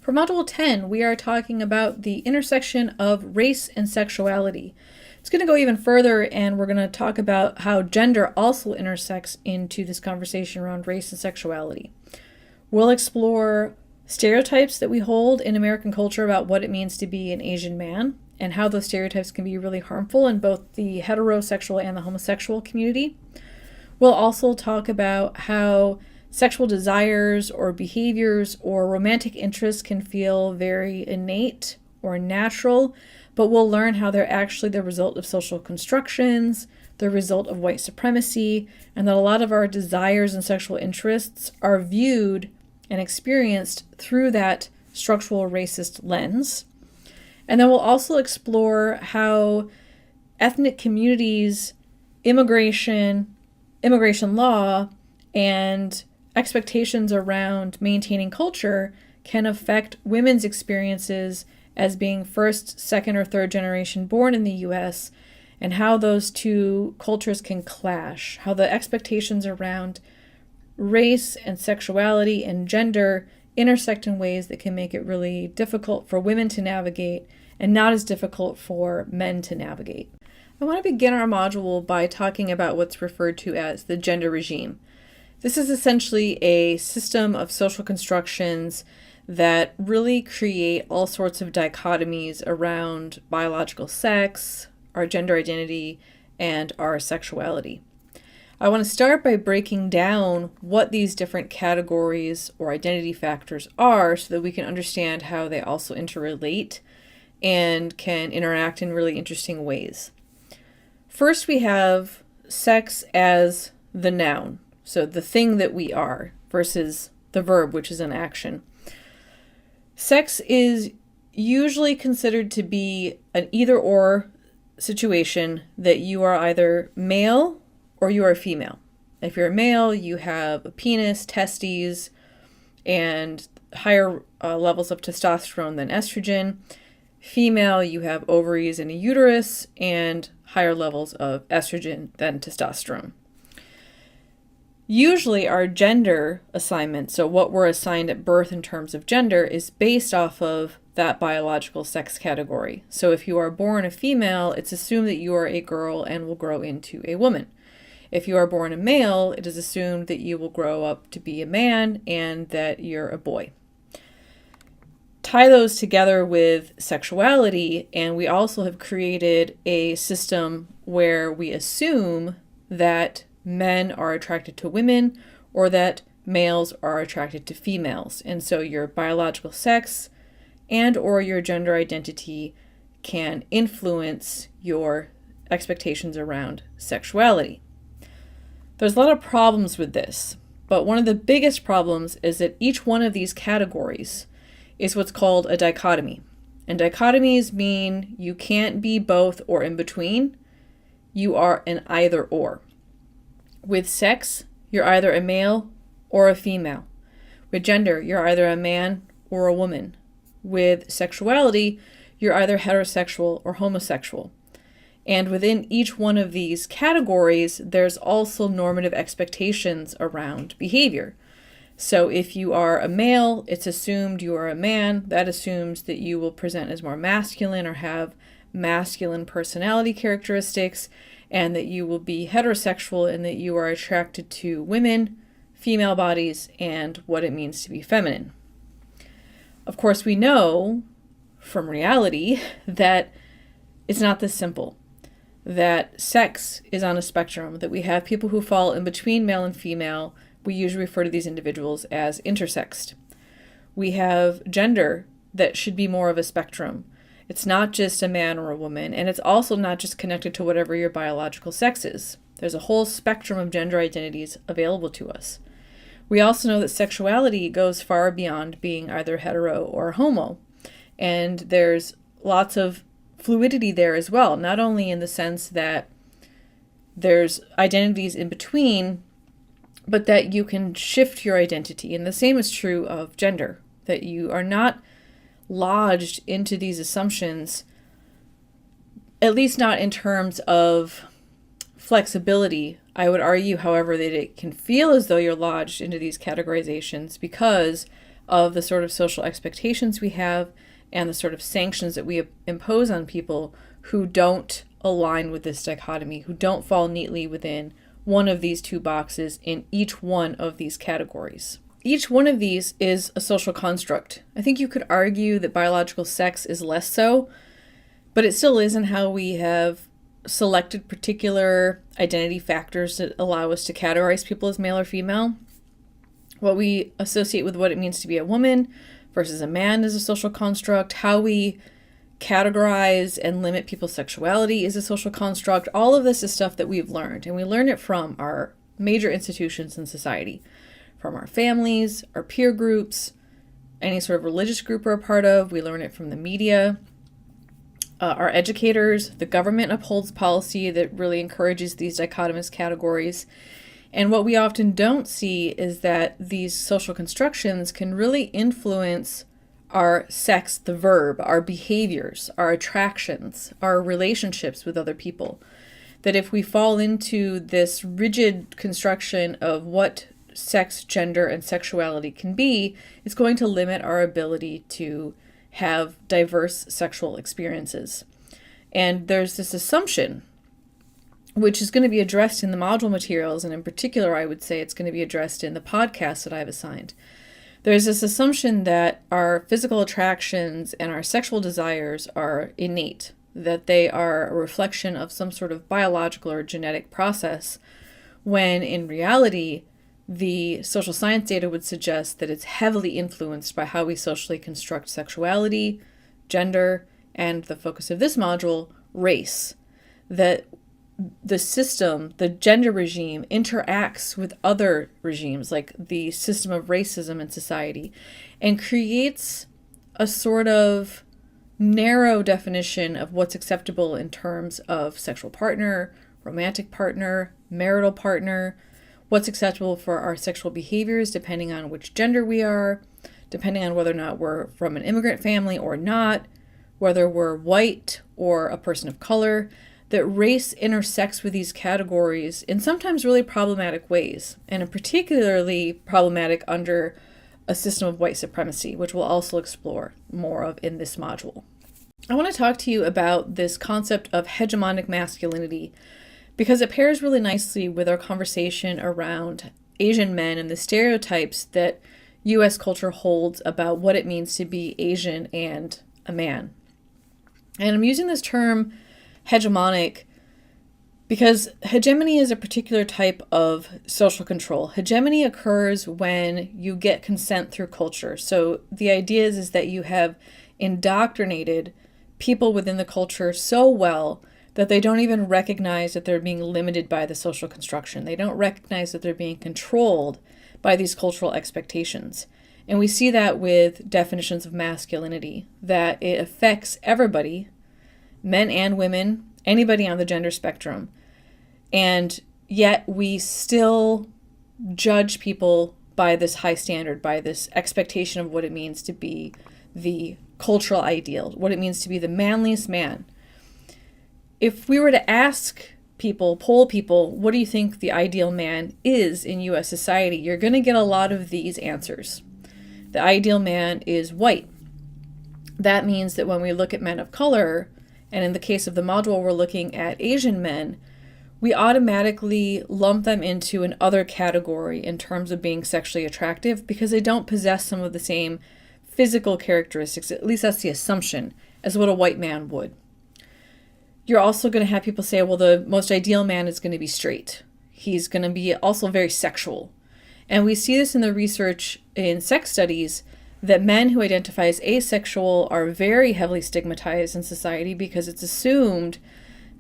For Module 10, we are talking about the intersection of race and sexuality. It's going to go even further, and we're going to talk about how gender also intersects into this conversation around race and sexuality. We'll explore stereotypes that we hold in American culture about what it means to be an Asian man, and how those stereotypes can be really harmful in both the heterosexual and the homosexual community. We'll also talk about how sexual desires or behaviors or romantic interests can feel very innate or natural, but we'll learn how they're actually the result of social constructions, the result of white supremacy, and that a lot of our desires and sexual interests are viewed and experienced through that structural racist lens. And then we'll also explore how ethnic communities, immigration law, and expectations around maintaining culture can affect women's experiences as being first, second, or third generation born in the U.S., and how those two cultures can clash, how the expectations around race and sexuality and gender intersect in ways that can make it really difficult for women to navigate and not as difficult for men to navigate. I want to begin our module by talking about what's referred to as the gender regime. This is essentially a system of social constructions that really create all sorts of dichotomies around biological sex, our gender identity, and our sexuality. I want to start by breaking down what these different categories or identity factors are so that we can understand how they also interrelate and can interact in really interesting ways. First, we have sex as the noun. So the thing that we are versus the verb, which is an action. Sex is usually considered to be an either-or situation, that you are either male or you are female. If you're a male, you have a penis, testes, and higher levels of testosterone than estrogen. Female, you have ovaries and a uterus, and higher levels of estrogen than testosterone. Usually our gender assignment, so what we're assigned at birth in terms of gender, is based off of that biological sex category. So if you are born a female, it's assumed that you are a girl and will grow into a woman. If you are born a male, it is assumed that you will grow up to be a man and that you're a boy. Tie those together with sexuality, and we also have created a system where we assume that men are attracted to women or that males are attracted to females. And so your biological sex and or your gender identity can influence your expectations around sexuality. There's a lot of problems with this, but one of the biggest problems is that each one of these categories is what's called a dichotomy. And dichotomies mean you can't be both or in between. You are an either or. With sex, you're either a male or a female. With gender, you're either a man or a woman. With sexuality, you're either heterosexual or homosexual. And within each one of these categories, there's also normative expectations around behavior. So if you are a male, it's assumed you are a man. That assumes that you will present as more masculine or have masculine personality characteristics, and that you will be heterosexual and that you are attracted to women, female bodies, and what it means to be feminine. Of course, we know from reality that it's not this simple, that sex is on a spectrum, that we have people who fall in between male and female. We usually refer to these individuals as intersexed. We have gender that should be more of a spectrum. It's not just a man or a woman, and it's also not just connected to whatever your biological sex is. There's a whole spectrum of gender identities available to us. We also know that sexuality goes far beyond being either hetero or homo, and there's lots of fluidity there as well, not only in the sense that there's identities in between, but that you can shift your identity. And the same is true of gender, that you are not lodged into these assumptions, at least not in terms of flexibility. I would argue, however, that it can feel as though you're lodged into these categorizations because of the sort of social expectations we have and the sort of sanctions that we impose on people who don't align with this dichotomy, who don't fall neatly within one of these two boxes in each one of these categories. Each one of these is a social construct. I think you could argue that biological sex is less so, but it still is in how we have selected particular identity factors that allow us to categorize people as male or female. What we associate with what it means to be a woman versus a man is a social construct. How we categorize and limit people's sexuality is a social construct. All of this is stuff that we've learned, and we learn it from our major institutions in society, from our families, our peer groups, any sort of religious group we're a part of. We learn it from the media, our educators. The government upholds policy that really encourages these dichotomous categories. And what we often don't see is that these social constructions can really influence our sex, the verb, our behaviors, our attractions, our relationships with other people. That if we fall into this rigid construction of what sex, gender, and sexuality can be, it's going to limit our ability to have diverse sexual experiences. And there's this assumption, which is going to be addressed in the module materials, and in particular, I would say it's going to be addressed in the podcast that I've assigned. There's this assumption that our physical attractions and our sexual desires are innate, that they are a reflection of some sort of biological or genetic process, when in reality, the social science data would suggest that it's heavily influenced by how we socially construct sexuality, gender, and the focus of this module, race. That the system, the gender regime, interacts with other regimes, like the system of racism in society, and creates a sort of narrow definition of what's acceptable in terms of sexual partner, romantic partner, marital partner, what's acceptable for our sexual behaviors depending on which gender we are, depending on whether or not we're from an immigrant family or not, whether we're white or a person of color. That race intersects with these categories in sometimes really problematic ways, and in particularly problematic under a system of white supremacy, which we'll also explore more of in this module. I want to talk to you about this concept of hegemonic masculinity because it pairs really nicely with our conversation around Asian men and the stereotypes that U.S. culture holds about what it means to be Asian and a man. And I'm using this term hegemonic because hegemony is a particular type of social control. Hegemony occurs when you get consent through culture. So the idea is that you have indoctrinated people within the culture so well that they don't even recognize that they're being limited by the social construction. They don't recognize that they're being controlled by these cultural expectations. And we see that with definitions of masculinity, that it affects everybody, men and women, anybody on the gender spectrum. And yet we still judge people by this high standard, by this expectation of what it means to be the cultural ideal, what it means to be the manliest man. If we were to ask people, poll people, what do you think the ideal man is in U.S. society, you're going to get a lot of these answers. The ideal man is white. That means that when we look at men of color, and in the case of the module, we're looking at Asian men, we automatically lump them into an other category in terms of being sexually attractive because they don't possess some of the same physical characteristics, at least that's the assumption, as what a white man would. You're also going to have people say, well, the most ideal man is going to be straight. He's going to be also very sexual. And we see this in the research in sex studies that men who identify as asexual are very heavily stigmatized in society because it's assumed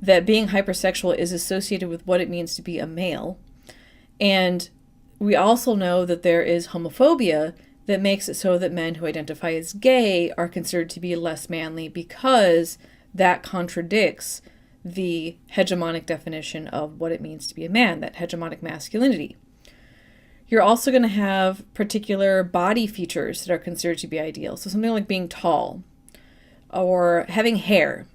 that being hypersexual is associated with what it means to be a male. And we also know that there is homophobia that makes it so that men who identify as gay are considered to be less manly because that contradicts the hegemonic definition of what it means to be a man, that hegemonic masculinity. You're also going to have particular body features that are considered to be ideal. So something like being tall or having hair.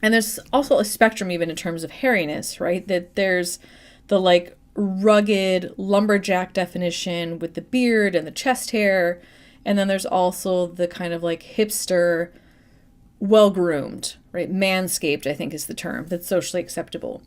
And there's also a spectrum even in terms of hairiness, right? That there's the like rugged lumberjack definition with the beard and the chest hair. And then there's also the kind of like hipster, well-groomed, right? Manscaped, I think is the term that's socially acceptable.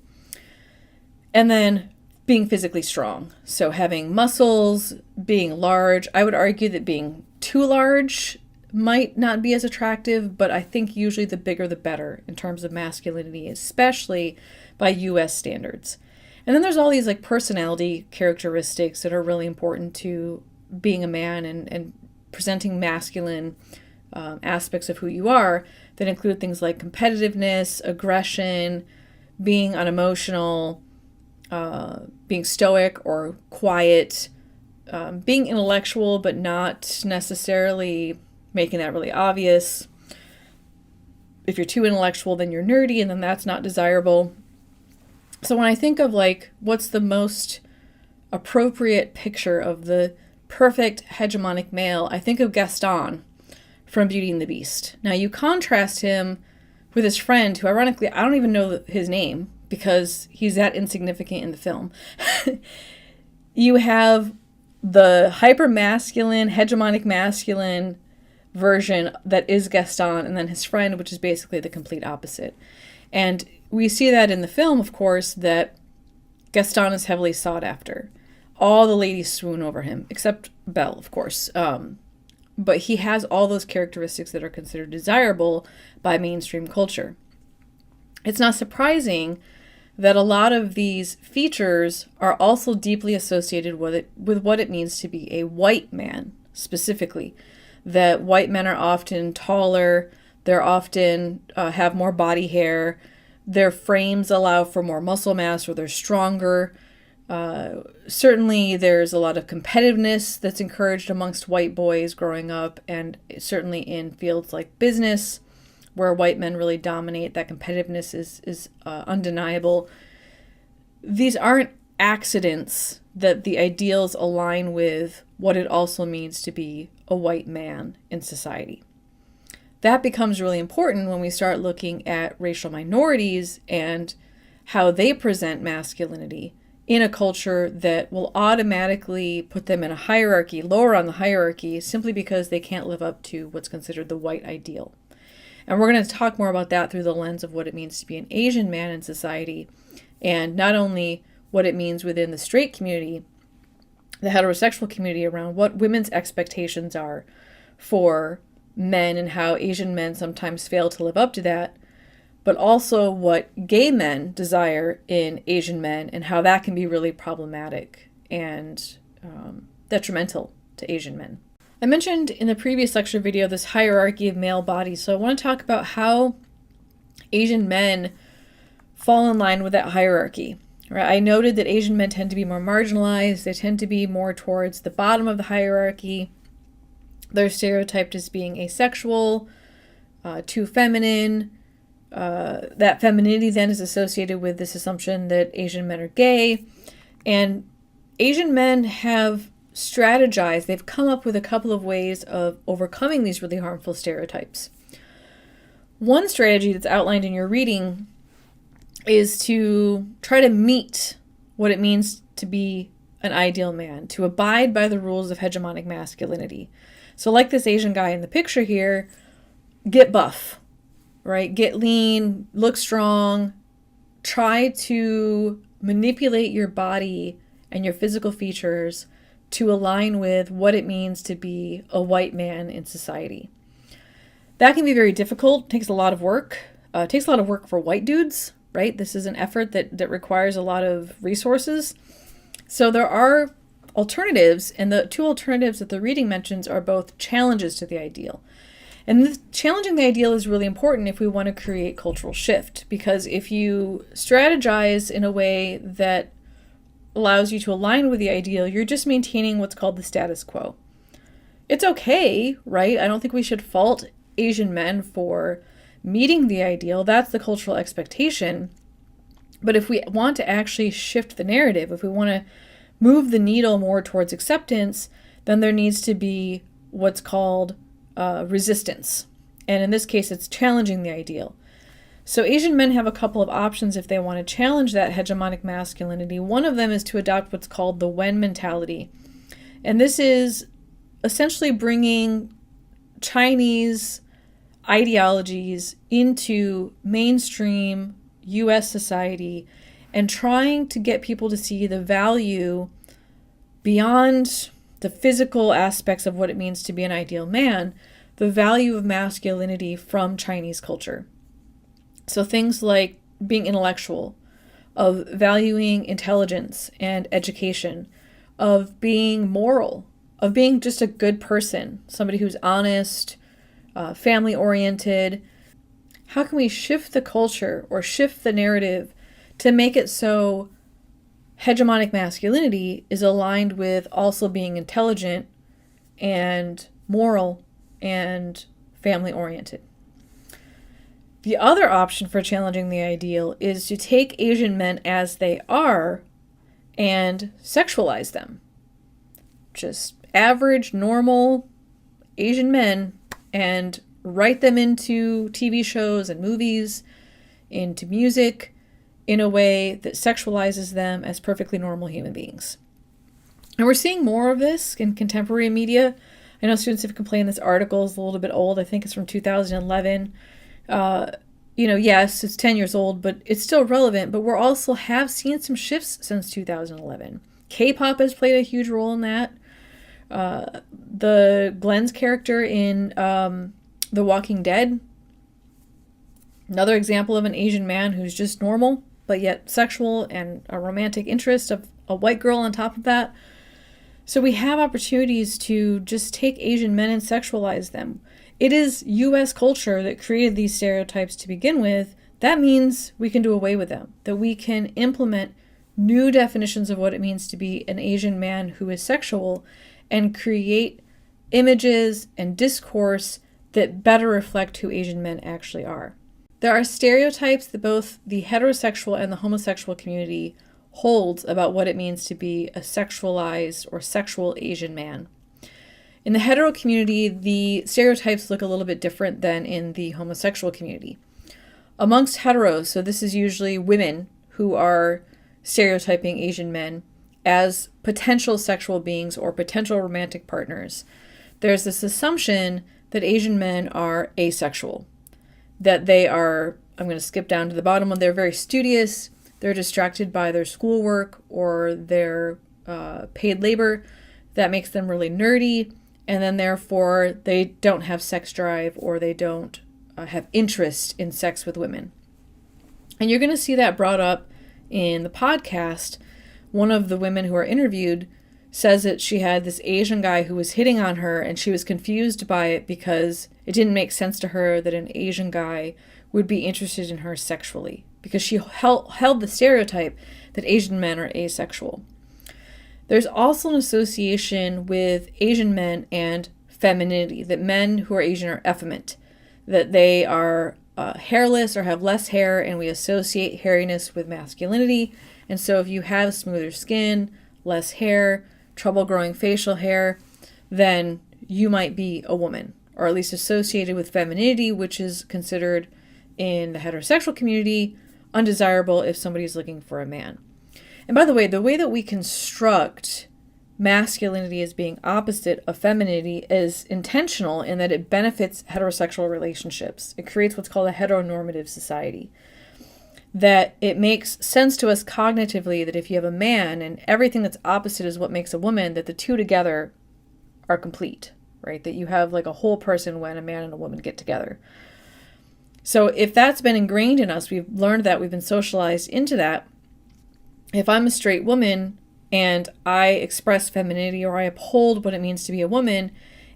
And then being physically strong. So having muscles, being large. I would argue that being too large might not be as attractive, but I think usually the bigger the better in terms of masculinity, especially by US standards. And then there's all these like personality characteristics that are really important to being a man and presenting masculine aspects of who you are, that include things like competitiveness, aggression, being unemotional, being stoic or quiet, being intellectual but not necessarily making that really obvious. If you're too intellectual, then you're nerdy, and then that's not desirable. So when I think of like what's the most appropriate picture of the perfect hegemonic male, I think of Gaston from Beauty and the Beast. Now you contrast him with his friend, who ironically I don't even know his name because he's that insignificant in the film. You have the hyper-masculine, hegemonic masculine version that is Gaston, and then his friend, which is basically the complete opposite. And we see that in the film, of course, that Gaston is heavily sought after. All the ladies swoon over him, except Belle, of course. But he has all those characteristics that are considered desirable by mainstream culture. It's not surprising that a lot of these features are also deeply associated with what it means to be a white man, specifically. That white men are often taller, they're often have more body hair, their frames allow for more muscle mass, or they're stronger. Certainly there's a lot of competitiveness that's encouraged amongst white boys growing up, and certainly in fields like business, where white men really dominate, that competitiveness is undeniable. These aren't accidents that the ideals align with what it also means to be a white man in society. That becomes really important when we start looking at racial minorities and how they present masculinity in a culture that will automatically put them in a hierarchy, lower on the hierarchy, simply because they can't live up to what's considered the white ideal. And we're going to talk more about that through the lens of what it means to be an Asian man in society, and not only what it means within the straight community, the heterosexual community, around what women's expectations are for men and how Asian men sometimes fail to live up to that, but also what gay men desire in Asian men and how that can be really problematic and detrimental to Asian men. I mentioned in the previous lecture video this hierarchy of male bodies, so I want to talk about how Asian men fall in line with that hierarchy. Right? I noted that Asian men tend to be more marginalized. They tend to be more towards the bottom of the hierarchy. They're stereotyped as being asexual, too feminine. That femininity then is associated with this assumption that Asian men are gay. And Asian men have strategized. They've come up with a couple of ways of overcoming these really harmful stereotypes. One strategy that's outlined in your reading is to try to meet what it means to be an ideal man, to abide by the rules of hegemonic masculinity. So like this Asian guy in the picture here, get buff, right? Get lean, look strong, try to manipulate your body and your physical features to align with what it means to be a white man in society. That can be very difficult, takes a lot of work. It takes a lot of work for white dudes, right? This is an effort that requires a lot of resources. So there are alternatives, and the two alternatives that the reading mentions are both challenges to the ideal. And challenging the ideal is really important if we want to create cultural shift, because if you strategize in a way that allows you to align with the ideal, you're just maintaining what's called the status quo. It's okay, right? I don't think we should fault Asian men for meeting the ideal. That's the cultural expectation. But if we want to actually shift the narrative, if we want to move the needle more towards acceptance, then there needs to be what's called resistance. And in this case, it's challenging the ideal. So Asian men have a couple of options if they want to challenge that hegemonic masculinity. One of them is to adopt what's called the when mentality. And this is essentially bringing Chinese ideologies into mainstream US society and trying to get people to see the value beyond the physical aspects of what it means to be an ideal man, the value of masculinity from Chinese culture. So things like being intellectual, of valuing intelligence and education, of being moral, of being just a good person, somebody who's honest, family-oriented. How can we shift the culture or shift the narrative to make it so hegemonic masculinity is aligned with also being intelligent and moral and family-oriented? The other option for challenging the ideal is to take Asian men as they are and sexualize them. Just average, normal Asian men, and write them into TV shows and movies, into music, in a way that sexualizes them as perfectly normal human beings. And we're seeing more of this in contemporary media. I know students have complained this article is a little bit old. I think it's from 2011. Yes, it's 10 years old, but it's still relevant. But we're also have seen some shifts since 2011. K-pop has played a huge role in that. The Glenn's character in The Walking Dead, another example of an Asian man who's just normal, but yet sexual and a romantic interest of a white girl on top of that. So we have opportunities to just take Asian men and sexualize them. It is U.S. culture that created these stereotypes to begin with. That means we can do away with them, that we can implement new definitions of what it means to be an Asian man who is sexual and create images and discourse that better reflect who Asian men actually are. There are stereotypes that both the heterosexual and the homosexual community holds about what it means to be a sexualized or sexual Asian man. In the hetero community, the stereotypes look a little bit different than in the homosexual community. Amongst heteros, so this is usually women who are stereotyping Asian men as potential sexual beings or potential romantic partners, there's this assumption that Asian men are asexual, that they are, I'm going to skip down to the bottom one, they're very studious, they're distracted by their schoolwork or their paid labor that makes them really nerdy, and then therefore they don't have sex drive or they don't have interest in sex with women. And you're going to see that brought up in the podcast. One of the women who are interviewed says that she had this Asian guy who was hitting on her and she was confused by it because it didn't make sense to her that an Asian guy would be interested in her sexually, because she held the stereotype that Asian men are asexual. There's also an association with Asian men and femininity, that men who are Asian are effeminate, that they are hairless or have less hair, and we associate hairiness with masculinity. And so if you have smoother skin, less hair, trouble growing facial hair, then you might be a woman, or at least associated with femininity, which is considered in the heterosexual community undesirable if somebody's looking for a man. And by the way that we construct masculinity as being opposite of femininity is intentional in that it benefits heterosexual relationships. It creates what's called a heteronormative society. That it makes sense to us cognitively that if you have a man and everything that's opposite is what makes a woman, that the two together are complete, right? That you have like a whole person when a man and a woman get together. So if that's been ingrained in us, we've learned that, we've been socialized into that. If I'm a straight woman and I express femininity or I uphold what it means to be a woman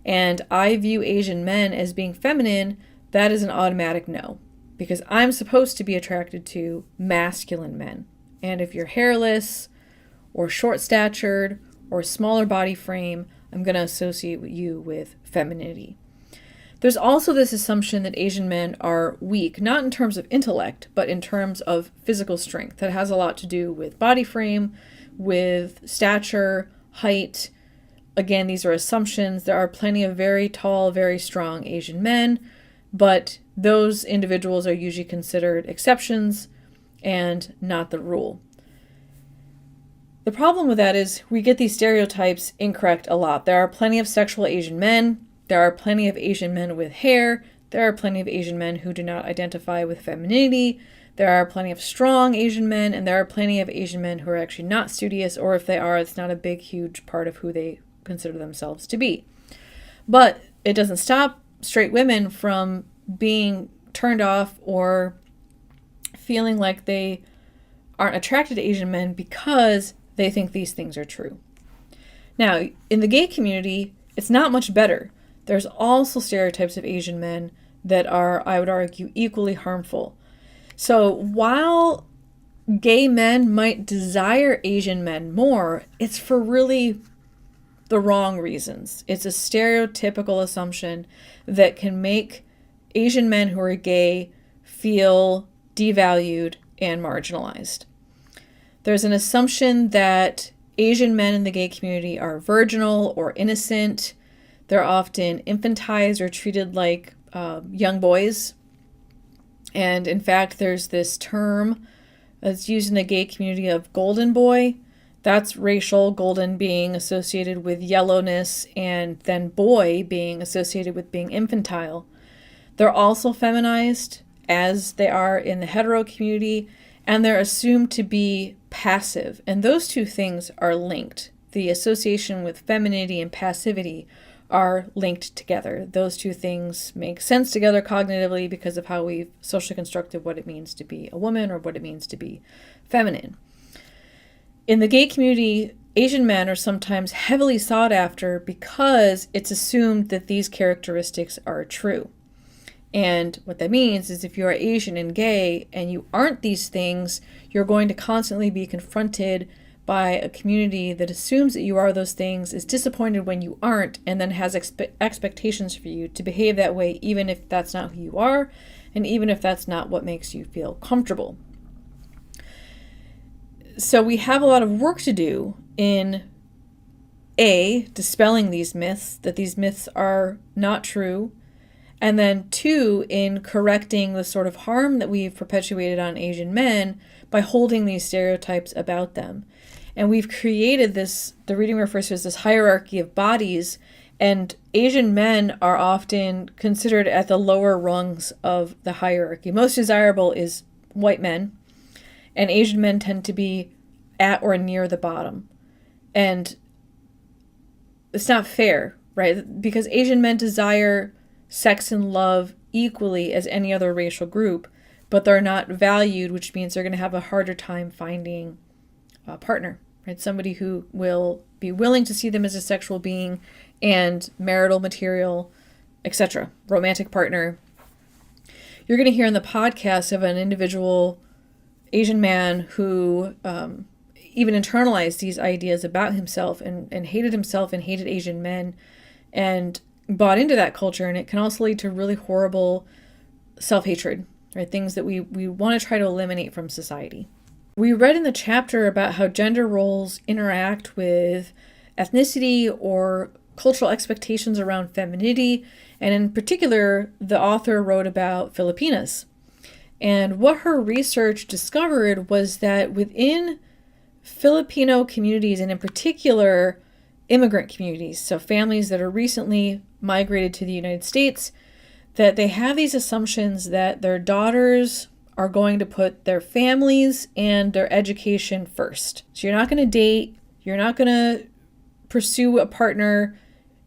and I view Asian men as being feminine, that is an automatic no, because I'm supposed to be attracted to masculine men. And if you're hairless or short-statured or smaller body frame, I'm going to associate you with femininity. There's also this assumption that Asian men are weak, not in terms of intellect, but in terms of physical strength. That has a lot to do with body frame, with stature, height. Again, these are assumptions. There are plenty of very tall, very strong Asian men, but those individuals are usually considered exceptions and not the rule. The problem with that is we get these stereotypes incorrect a lot. There are plenty of sexual Asian men. There are plenty of Asian men with hair. There are plenty of Asian men who do not identify with femininity. There are plenty of strong Asian men, and there are plenty of Asian men who are actually not studious, or if they are, it's not a big, huge part of who they consider themselves to be. But it doesn't stop straight women from being turned off or feeling like they aren't attracted to Asian men because they think these things are true. Now, in the gay community, it's not much better. There's also stereotypes of Asian men that are, I would argue, equally harmful. So while gay men might desire Asian men more, it's for really the wrong reasons. It's a stereotypical assumption that can make Asian men who are gay feel devalued and marginalized. There's an assumption that Asian men in the gay community are virginal or innocent. They're often infantized or treated like young boys. And in fact, there's this term that's used in the gay community of golden boy. That's racial, golden being associated with yellowness, and then boy being associated with being infantile. They're also feminized, as they are in the hetero community, and they're assumed to be passive. And those two things are linked. The association with femininity and passivity are linked together. Those two things make sense together cognitively because of how we've socially constructed what it means to be a woman or what it means to be feminine. In the gay community, Asian men are sometimes heavily sought after because it's assumed that these characteristics are true. And what that means is if you are Asian and gay and you aren't these things, you're going to constantly be confronted by a community that assumes that you are those things, is disappointed when you aren't, and then has expectations for you to behave that way even if that's not who you are, and even if that's not what makes you feel comfortable. So we have a lot of work to do in dispelling these myths, that these myths are not true, and then 2, in correcting the sort of harm that we've perpetuated on Asian men by holding these stereotypes about them. And we've created this, the reading refers to as this hierarchy of bodies, and Asian men are often considered at the lower rungs of the hierarchy. Most desirable is white men, and Asian men tend to be at or near the bottom. And it's not fair, right? Because Asian men desire sex and love equally as any other racial group, but they're not valued, which means they're going to have a harder time finding a partner, right? Somebody who will be willing to see them as a sexual being and marital material, etc., romantic partner. You're going to hear in the podcast of an individual Asian man who even internalized these ideas about himself and hated himself and hated Asian men and bought into that culture, and it can also lead to really horrible self-hatred, right? Things that we want to try to eliminate from society. We read in the chapter about how gender roles interact with ethnicity or cultural expectations around femininity, and in particular, the author wrote about Filipinas. And what her research discovered was that within Filipino communities, and in particular immigrant communities, so families that are recently migrated to the United States, that they have these assumptions that their daughters are going to put their families and their education first. So you're not going to date, you're not going to pursue a partner,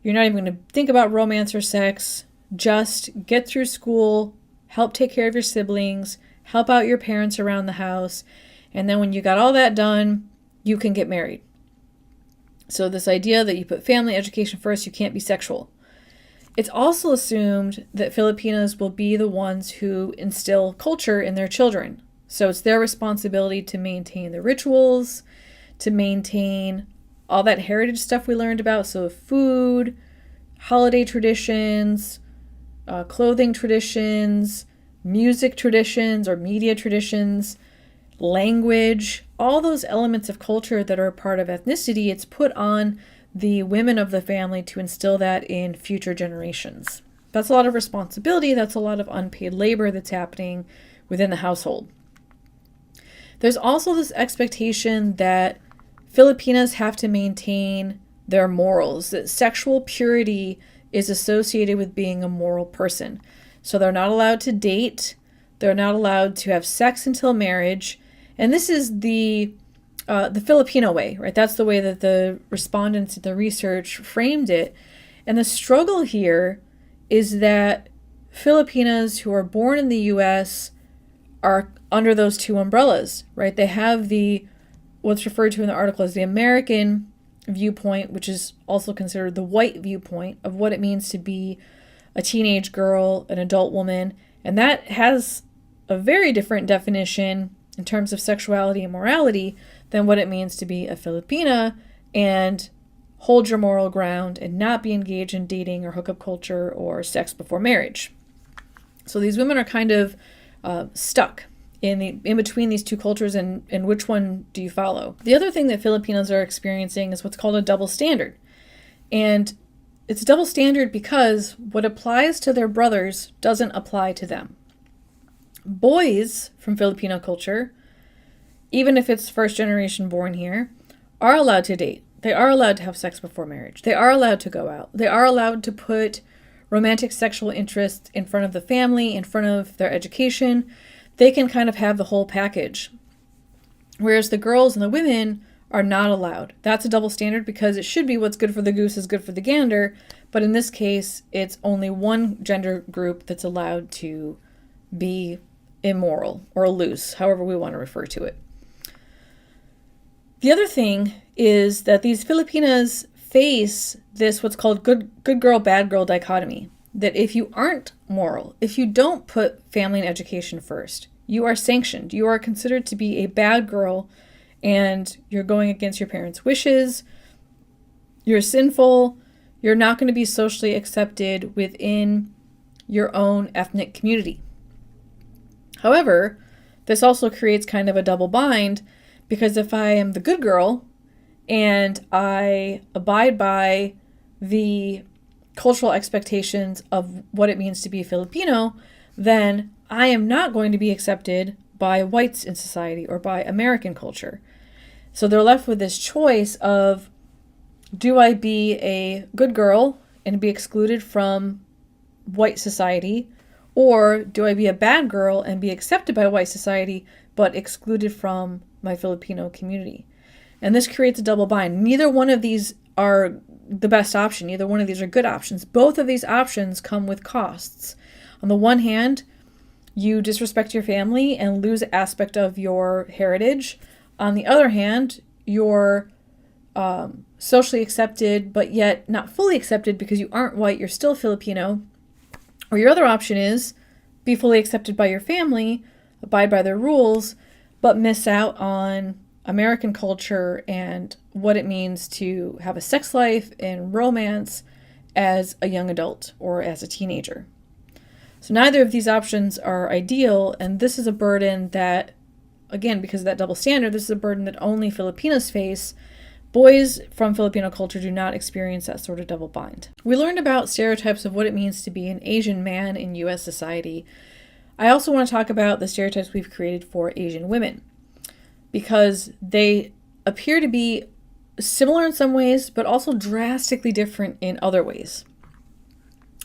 you're not even going to think about romance or sex, just get through school, help take care of your siblings, help out your parents around the house, and then when you got all that done, you can get married. So this idea that you put family education first, you can't be sexual. It's also assumed that Filipinos will be the ones who instill culture in their children. So it's their responsibility to maintain the rituals, to maintain all that heritage stuff we learned about. So food, holiday traditions, clothing traditions, music traditions or media traditions, language, all those elements of culture that are a part of ethnicity, it's put on the women of the family to instill that in future generations. That's a lot of responsibility. That's a lot of unpaid labor that's happening within the household. There's also this expectation that Filipinas have to maintain their morals, that sexual purity is associated with being a moral person. So they're not allowed to date, they're not allowed to have sex until marriage, and this is the Filipino way, right? That's the way that the respondents in the research framed it. And the struggle here is that Filipinas who are born in the US are under those two umbrellas, right? They have what's referred to in the article as the American viewpoint, which is also considered the white viewpoint of what it means to be a teenage girl, an adult woman. And that has a very different definition in terms of sexuality and morality than what it means to be a Filipina and hold your moral ground and not be engaged in dating or hookup culture or sex before marriage. So these women are kind of stuck in between these two cultures, and which one do you follow? The other thing that Filipinos are experiencing is what's called a double standard. And it's a double standard because what applies to their brothers doesn't apply to them. Boys from Filipino culture, even if it's first generation born here, are allowed to date. They are allowed to have sex before marriage. They are allowed to go out. They are allowed to put romantic sexual interests in front of the family, in front of their education. They can kind of have the whole package. Whereas the girls and the women are not allowed. That's a double standard because it should be what's good for the goose is good for the gander. But in this case, it's only one gender group that's allowed to be immoral or loose, however we want to refer to it. The other thing is that these Filipinas face this what's called good girl, bad girl dichotomy. That if you aren't moral, if you don't put family and education first, you are sanctioned. You are considered to be a bad girl and you're going against your parents' wishes. You're sinful. You're not going to be socially accepted within your own ethnic community. However, this also creates kind of a double bind because if I am the good girl and I abide by the cultural expectations of what it means to be a Filipino, then I am not going to be accepted by whites in society or by American culture. So they're left with this choice of, do I be a good girl and be excluded from white society, or do I be a bad girl and be accepted by white society but excluded from my Filipino community? And this creates a double bind. Neither one of these are the best option. Neither one of these are good options. Both of these options come with costs. On the one hand, you disrespect your family and lose an aspect of your heritage. On the other hand, you're socially accepted, but yet not fully accepted because you aren't white, you're still Filipino. Or your other option is be fully accepted by your family, abide by their rules, but miss out on American culture and what it means to have a sex life and romance as a young adult or as a teenager. So neither of these options are ideal, and this is a burden that, again, because of that double standard, this is a burden that only Filipinos face. Boys from Filipino culture do not experience that sort of double bind. We learned about stereotypes of what it means to be an Asian man in U.S. society. I also want to talk about the stereotypes we've created for Asian women, because they appear to be similar in some ways, but also drastically different in other ways.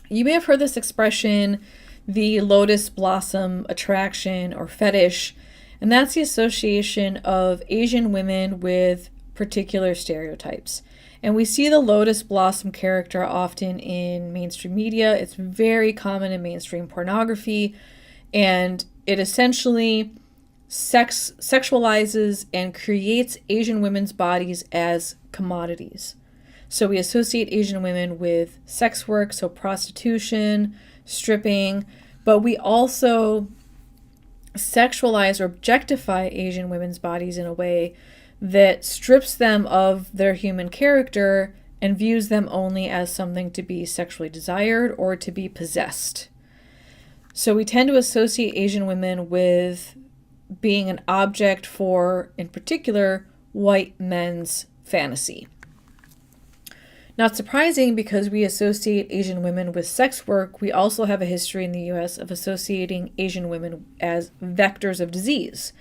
You may have heard this expression, the lotus blossom attraction or fetish, and that's the association of Asian women with particular stereotypes. And we see the lotus blossom character often in mainstream media. It's very common in mainstream pornography, and it essentially sexualizes and creates Asian women's bodies as commodities. So we associate Asian women with sex work, so prostitution, stripping, but we also sexualize or objectify Asian women's bodies in a way that strips them of their human character and views them only as something to be sexually desired or to be possessed. So we tend to associate Asian women with being an object for, in particular, white men's fantasy. Not surprising, because we associate Asian women with sex work, we also have a history in the U.S. of associating Asian women as vectors of disease,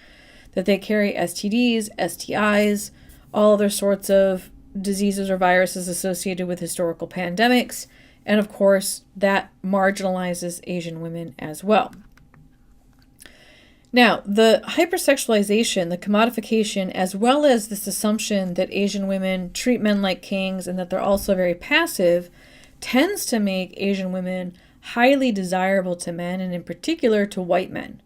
that they carry STDs, STIs, all other sorts of diseases or viruses associated with historical pandemics. And of course, that marginalizes Asian women as well. Now, the hypersexualization, the commodification, as well as this assumption that Asian women treat men like kings and that they're also very passive, tends to make Asian women highly desirable to men, and in particular to white men.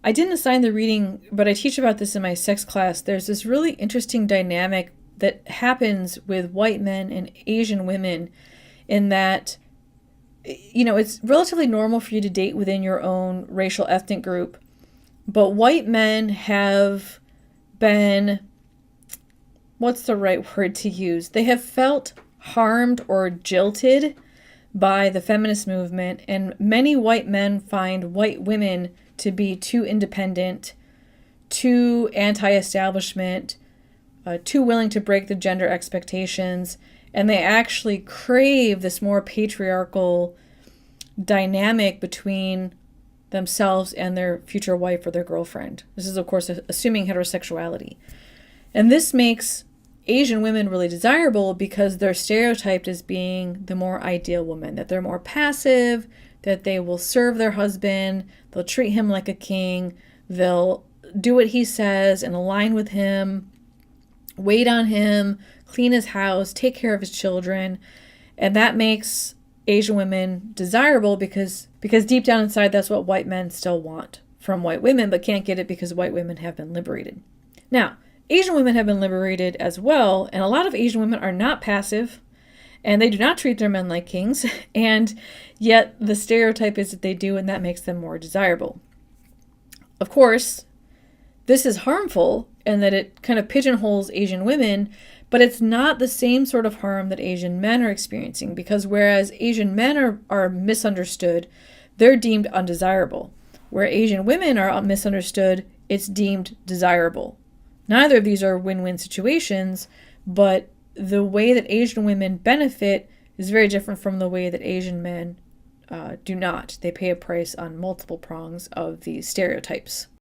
I didn't assign the reading, but I teach about this in my sex class. There's this really interesting dynamic that happens with white men and Asian women in that, it's relatively normal for you to date within your own racial ethnic group. But white men have been, what's the right word to use? They have felt harmed or jilted by the feminist movement, and many white men find white women to be too independent, too anti-establishment, too willing to break the gender expectations, and they actually crave this more patriarchal dynamic between themselves and their future wife or their girlfriend. This is, of course, assuming heterosexuality. And this makes Asian women really desirable because they're stereotyped as being the more ideal woman, that they're more passive, that they will serve their husband, they'll treat him like a king, they'll do what he says and align with him, wait on him, clean his house, take care of his children. And that makes Asian women desirable because deep down inside, that's what white men still want from white women, but can't get it because white women have been liberated. Now, Asian women have been liberated as well, and a lot of Asian women are not passive, and they do not treat their men like kings, and yet the stereotype is that they do, and that makes them more desirable. Of course, this is harmful in that it kind of pigeonholes Asian women, but it's not the same sort of harm that Asian men are experiencing, because whereas Asian men are misunderstood, they're deemed undesirable. Where Asian women are misunderstood, it's deemed desirable. Neither of these are win-win situations, but the way that Asian women benefit is very different from the way that Asian men do not. They pay a price on multiple prongs of these stereotypes.